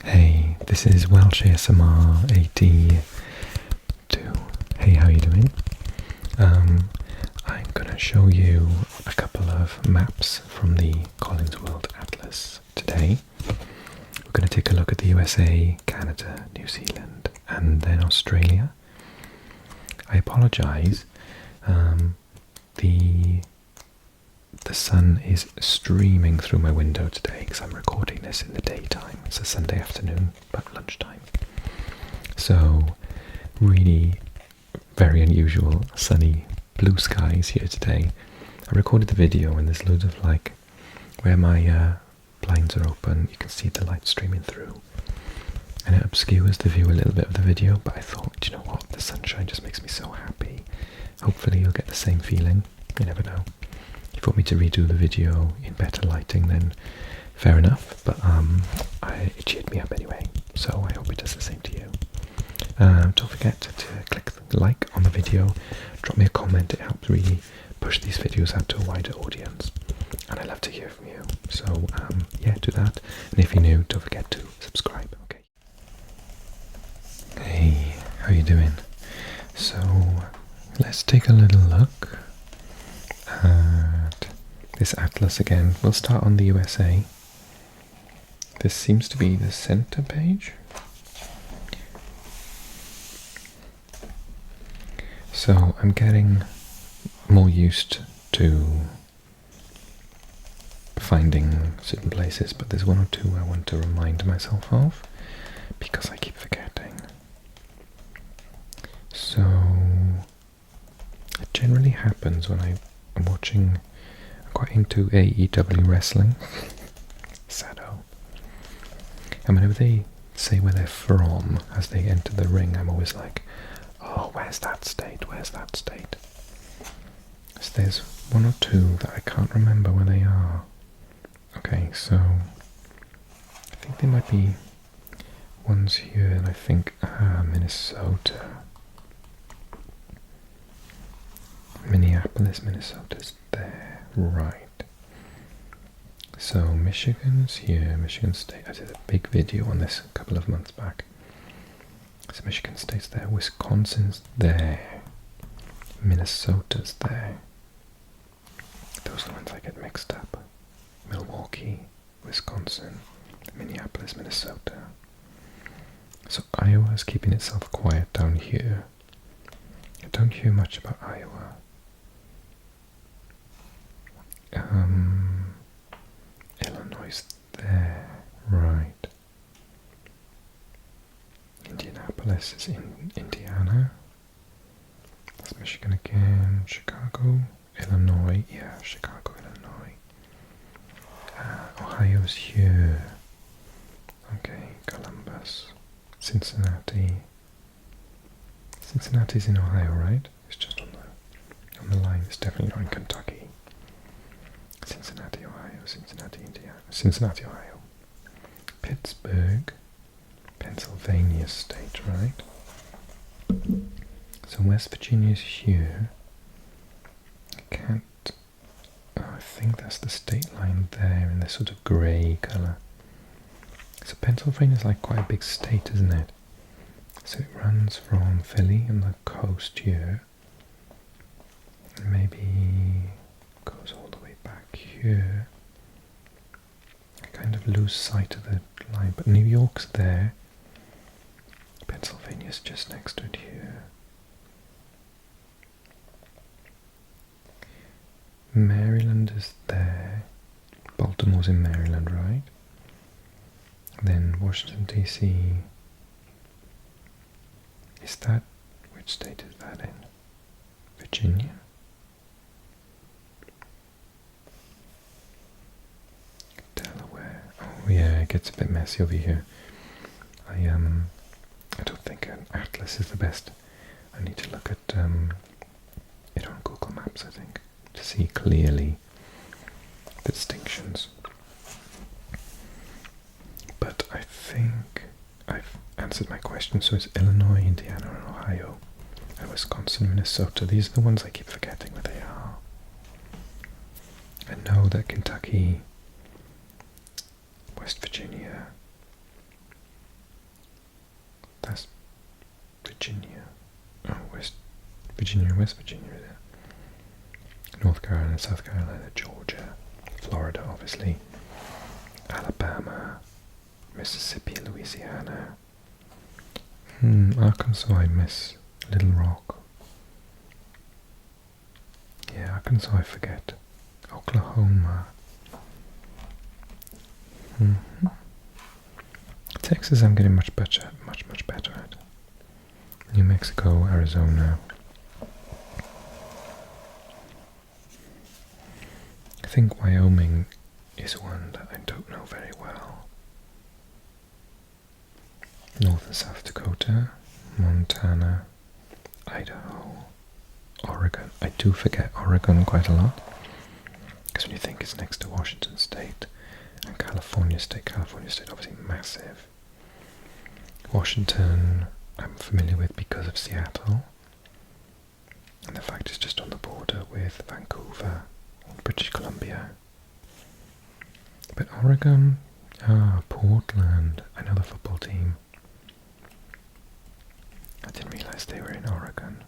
Hey, this is Welsh ASMR 82. Hey, how you doing? I'm gonna show you a couple of maps from the Collins World Atlas today. We're gonna take a look at the USA, Canada, New Zealand, and then Australia. I apologise. The sun is streaming through my window today because I'm recording this in the daytime. It's a Sunday afternoon, about lunchtime. So, really very unusual sunny blue skies here today. I recorded the video and there's loads of where my blinds are open, you can see the light streaming through. And it obscures the view a little bit of the video, but I thought, you know what, the sunshine just makes me so happy. Hopefully you'll get the same feeling, you never know. If you want me to redo the video in better lighting, then fair enough, but it cheered me up anyway, so I hope it does the same to you. Don't forget to click the like on the video, drop me a comment, it helps really push these videos out to a wider audience, and I love to hear from you, so yeah, do that, and if you're new, don't forget to subscribe, okay? Hey, how you doing? So, let's take a little look at this atlas again. We'll start on the USA. This seems to be the center page. So I'm getting more used to finding certain places, but there's one or two I want to remind myself of because I keep forgetting. So it generally happens when I'm watching, I'm quite into AEW wrestling, Sado, and whenever they say where they're from as they enter the ring, I'm always like, oh, where's that state? Where's that state? So there's one or two that I can't remember where they are. Okay, so I think there might be ones here, and I think Minnesota. Minneapolis, Minnesota's there, right. So Michigan's here, Michigan State. I did a big video on this a couple of months back. So Michigan State's there, Wisconsin's there, Minnesota's there. Those are the ones I get mixed up. Milwaukee, Wisconsin, Minneapolis, Minnesota. So Iowa's keeping itself quiet down here. I don't hear much about Iowa. Illinois is there, right. Indianapolis is in Indiana. That's Michigan again. Chicago, Illinois. Yeah, Chicago, Illinois. Ohio's here. Okay, Columbus. Cincinnati. Cincinnati's in Ohio, right? It's just on the line. It's definitely not in Kentucky. Cincinnati, Ohio. Cincinnati, Indiana. Cincinnati, Ohio. Pittsburgh. Pennsylvania state, right? So West Virginia's here. I think that's the state line there in this sort of grey colour. So Pennsylvania's like quite a big state, isn't it? So it runs from Philly and the coast here, and maybe goes all the way back here. I kind of lose sight of the line, but New York's there. Pennsylvania's just next to it here. Maryland is there. Baltimore's in Maryland, right? Then Washington DC. Which state is that in? Virginia? Delaware. Oh yeah, it gets a bit messy over here. I don't think an atlas is the best. I need to look at it on Google Maps, I think, to see clearly the distinctions. But I think I've answered my question. So it's Illinois, Indiana, and Ohio, and Wisconsin, Minnesota. These are the ones I keep forgetting where they are. I know that Kentucky, West Virginia, Virginia. Oh, West Virginia, West Virginia, is it? North Carolina, South Carolina, Georgia, Florida, obviously, Alabama, Mississippi, Louisiana. Arkansas, I miss. Little Rock. Yeah, Arkansas, I forget. Oklahoma. Texas, I'm getting much better at. New Mexico, Arizona. I think Wyoming is one that I don't know very well. North and South Dakota, Montana, Idaho, Oregon. I do forget Oregon quite a lot, because when you think it's next to Washington State and California State obviously massive. Washington I'm familiar with because of Seattle, and the fact it's just on the border with Vancouver, British Columbia. But Oregon, Portland, another football team. I didn't realise they were in Oregon.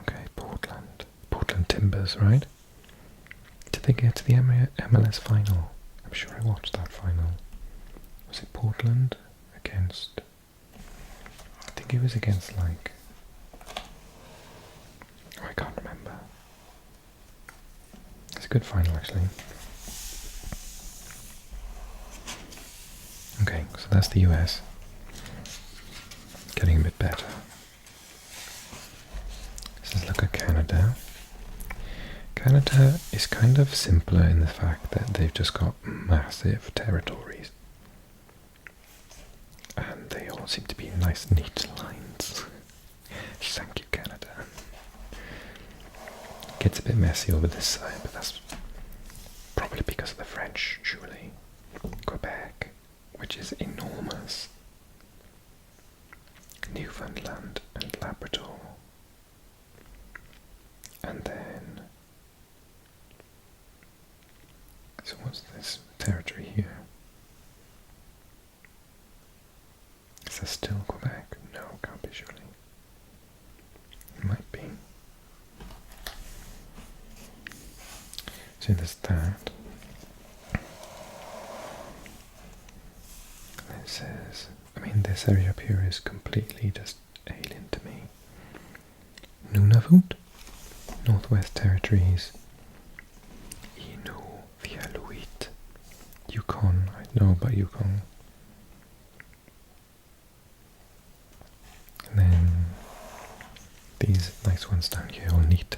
Okay, Portland Timbers, right? Did they get to the MLS final? I'm sure I watched that final. Was it Portland against... I think it was against, like... Oh, I can't remember. It's a good final, actually. Okay, so that's the US. Getting a bit better. Let's look at Canada. Canada is kind of simpler in the fact that they've just got massive territories. And they all seem to be nice, neat lines. Thank you, Canada. Gets a bit messy over this side, but that's probably because of the French, surely. Quebec, which is enormous. Newfoundland and Labrador. And then... So what's this territory here? Is that still Quebec? No, can't be, surely. It might be. So there's that. And it says, I mean, this area up here is completely just alien to me. Nunavut, Northwest Territories, Inuvialuit, Yukon, I know about Yukon. And then these nice ones down here, all neat.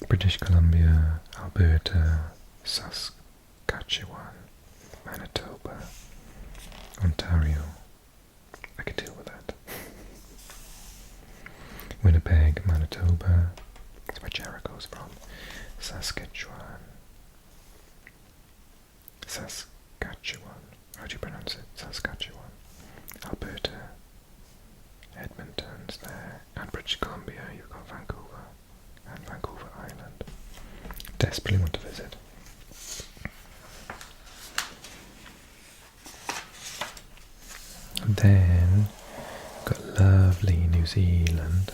British Columbia, Alberta, Saskatchewan, Manitoba, Ontario. I could deal with that. Winnipeg, Manitoba. That's where Jericho's from. Saskatchewan. Saskatchewan. How do you pronounce it? Saskatchewan. Alberta. Edmonton's there. And British Columbia, you've got Vancouver. And Vancouver Island. Desperately want to visit. And then got lovely New Zealand.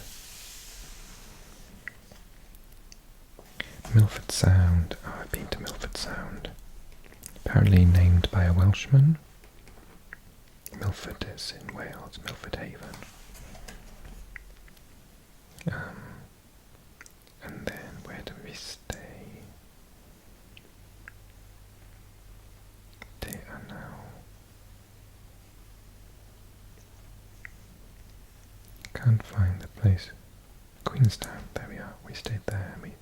Milford Sound. Oh, I've been to Milford Sound. Apparently named by a Welshman. Milford is in Wales, Milford Haven. And then where do we stay? They are now... Can't find the place. Queenstown, there we are. We stayed there and we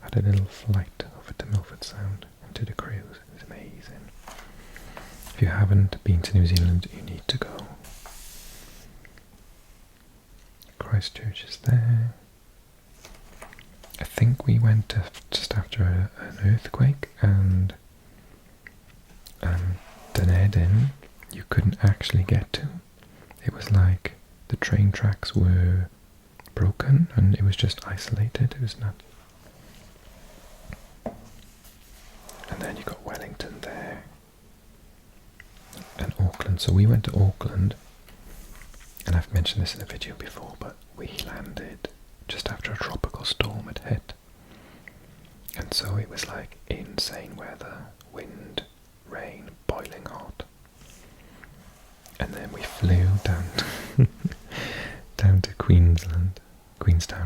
had a little flight over to Milford Sound and did a cruise. It was amazing. If you haven't been to New Zealand, you need to go. Christchurch is there. I think we went just after an earthquake, and Dunedin you couldn't actually get to. It was like the train tracks were broken and it was just isolated. It was nuts. And then you got Wellington there and Auckland. So we went to Auckland And I've mentioned this in a video before, but we landed just after a tropical storm had hit. And so it was like insane weather, wind, rain, boiling hot. And then we flew down to, down to Queenstown,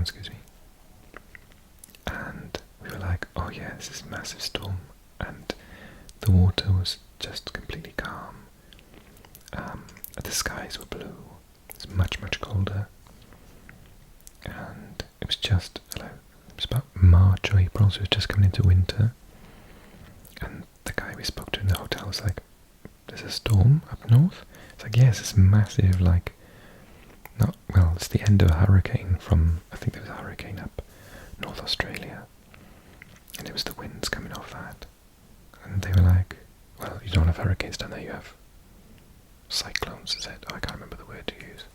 excuse me. And we were like, oh yeah, this is a massive storm. And the water was just completely calm. The skies were blue. It's much, much colder. And it was just, it was about March or April, so it was just coming into winter. And the guy we spoke to in the hotel was like, there's a storm up north? It's like, yes, it's massive, like, not, well, it's the end of a hurricane from, I think there was a hurricane up North Australia. And it was the winds coming off that. And they were like, well, you don't have hurricanes down there, you have cyclones, is it? Oh, I can't remember the word to use.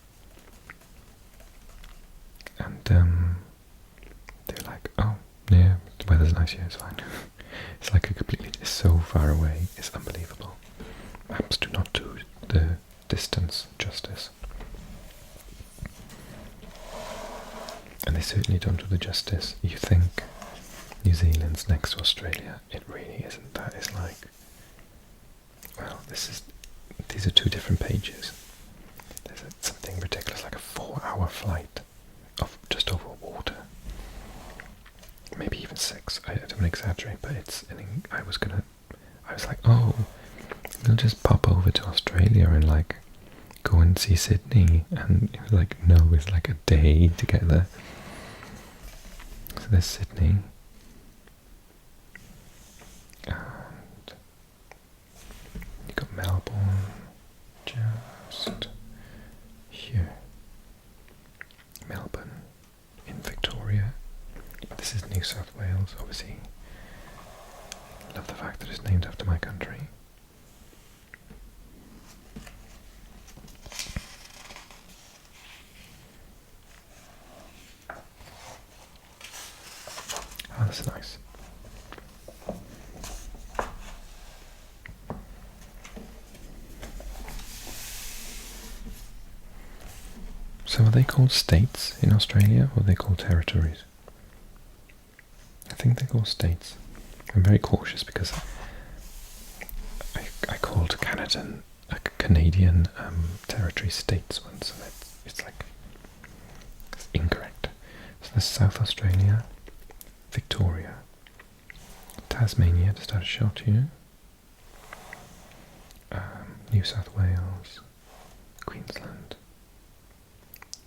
And they were like, oh, yeah, the weather's nice here, it's fine. It's like it's so far away, it's unbelievable. Maps do not do the distance justice. And they certainly don't do the justice. You think New Zealand's next to Australia, it really isn't. That is like, well, these are two different pages. There's something ridiculous, like a 4-hour flight of just over water. Maybe even 6. I don't exaggerate, but I was like, oh, we'll just pop over to Australia and like go and see Sydney. And it was like, no, it's like a day to get there. So there's Sydney. And you got Melbourne just here. Melbourne in Victoria. But this is New South Wales, obviously. I love the fact that it's named after my country. Oh, that's nice. So are they called states in Australia, or are they called territories? I think they're called states. I'm very cautious because I called Canada a Canadian territory states once, and it's incorrect. So there's South Australia, Victoria, Tasmania to start a shot here, New South Wales, Queensland.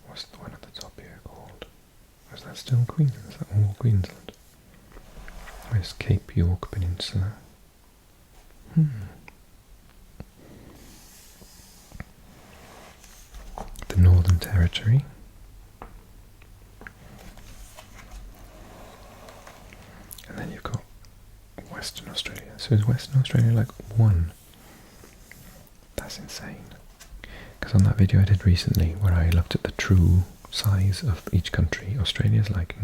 What's the one at the top here called? Is that still Queensland? Is that all Queensland? Where's Cape York Peninsula? The Northern Territory. And then you've got Western Australia. So is Western Australia like one? That's insane. Because on that video I did recently where I looked at the true size of each country, Australia's like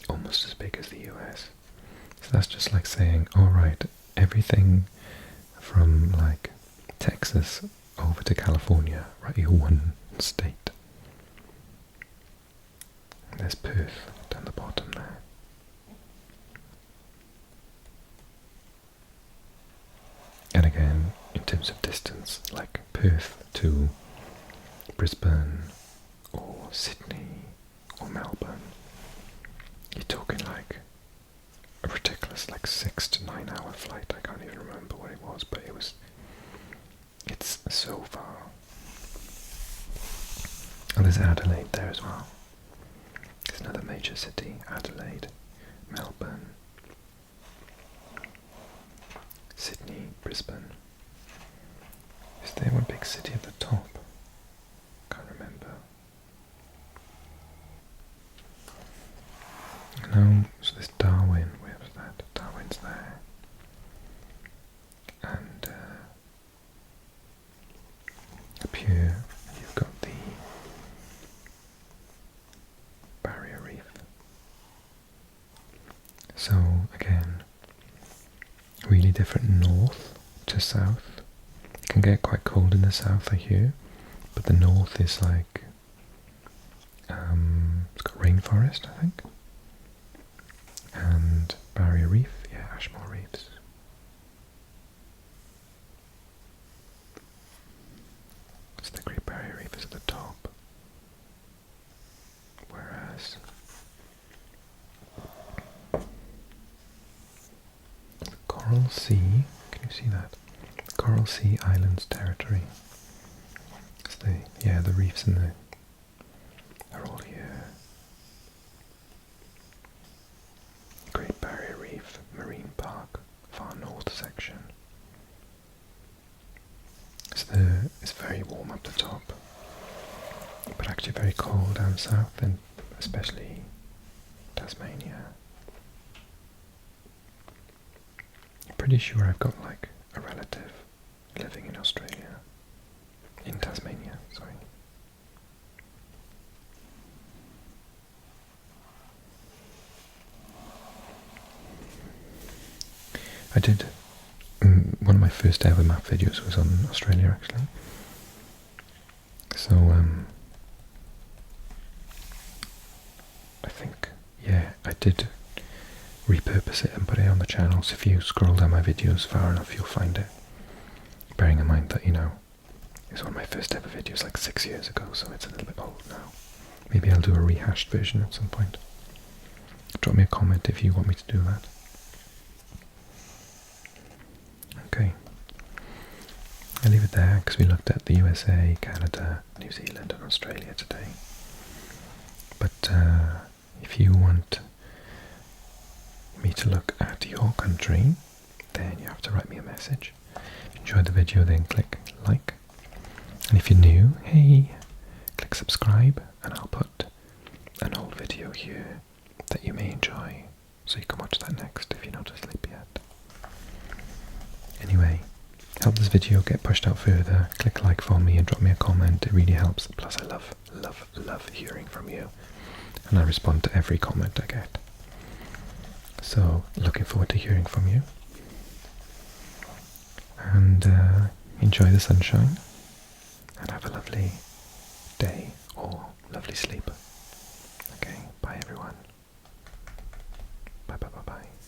almost as big as the US. So that's just like saying, alright, everything from like Texas over to California, right, you're one state. And there's Perth down the bottom there. And again, in terms of distance, like Perth to Brisbane or Sydney or Melbourne, you're talking like a ridiculous like 6 to 9 hour flight. I can't even remember what it was, but it's so far. And there's Adelaide there as well. It's another major city, Adelaide, Melbourne, Sydney, Brisbane. Is there one big city at the top? Can't remember. No, so there's Darwin. Where was that? Darwin's there. And up here you've got the Barrier Reef. So again, really different north to south. It can get quite cold in the south, I hear, but the north is like, it's got rainforest, I think, and barrier reef, yeah, Ashmore reefs. So the Great Barrier Reef is at the top, whereas the Coral Sea, can you see that? The Coral Sea Islands territory. It's the reefs in are all here. Great Barrier Reef Marine Park, far north section. It's very warm up the top, but actually very cold down south, and especially Tasmania. I'm pretty sure I've got like a relative living in Australia, in Tasmania, sorry. I did, one of my first ever map videos was on Australia actually. So, I think, yeah, I did repurpose it and put it on the channel, so if you scroll down my videos far enough you'll find it. Bearing in mind that, you know, it was one of my first ever videos like 6 years ago, so it's a little bit old now. Maybe I'll do a rehashed version at some point. Drop me a comment if you want me to do that. Okay, I'll leave it there because we looked at the USA, Canada, New Zealand and Australia today. But if you want me to look at your country, then you have to write me a message. If you enjoyed the video, then click like. And if you're new, hey, click subscribe, and I'll put an old video here that you may enjoy, so you can watch that next if you're not asleep yet. Anyway, help this video get pushed out further, click like for me and drop me a comment, it really helps. Plus I love hearing from you, and I respond to every comment I get. So, looking forward to hearing from you. And enjoy the sunshine, and have a lovely day or lovely sleep. Okay, bye everyone.